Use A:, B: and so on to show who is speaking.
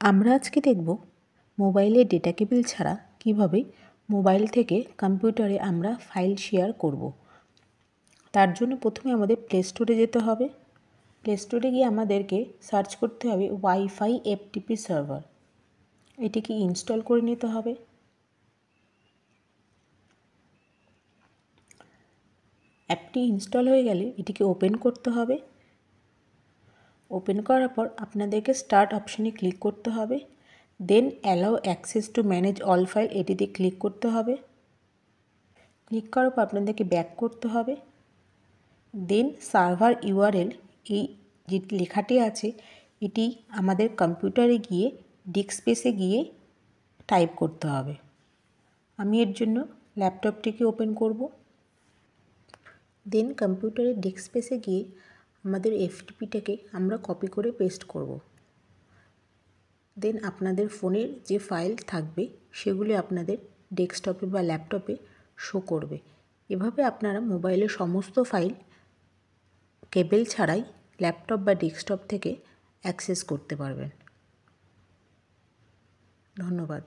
A: আমরা আজকে দেখব মোবাইলে ডেটা কেবল ছাড়া কিভাবে মোবাইল থেকে কম্পিউটারে আমরা ফাইল শেয়ার করব। তার জন্য প্রথমে আমাদের প্লে স্টোরে যেতে হবে। প্লে স্টোরে গিয়ে আমাদেরকে সার্চ করতে হবে ওয়াইফাই এফটিপি সার্ভার। এটিকে ইনস্টল করে নিতে হবে। অ্যাপটি ইনস্টল হয়ে গেলে এটিকে ওপেন করতে হবে। ওপেন করার পর আপনাদেরকে স্টার্ট অপশানে ক্লিক করতে হবে। Then allow access to manage all file এটিতে ক্লিক করতে হবে। ক্লিক করার পর আপনাদেরকে ব্যাক করতে হবে। দেন সার্ভার ইউআরএল এই যে লেখাটি আছে এটি আমাদের কম্পিউটারে গিয়ে ডিস্ক স্পেসে গিয়ে টাইপ করতে হবে। আমি এর জন্য ল্যাপটপটিকে ওপেন করব। দেন কম্পিউটারের ডিস্ক স্পেসে গিয়ে আমাদের এফটিপিটাকে আমরা কপি করে পেস্ট করব। দেন আপনাদের ফোনের যে ফাইল থাকবে সেগুলি আপনাদের ডেস্কটপে বা ল্যাপটপে শো করবে। এভাবে আপনারা মোবাইলের সমস্ত ফাইল কেবল ছাড়াই ল্যাপটপ বা ডেস্কটপ থেকে অ্যাক্সেস করতে পারবেন। ধন্যবাদ।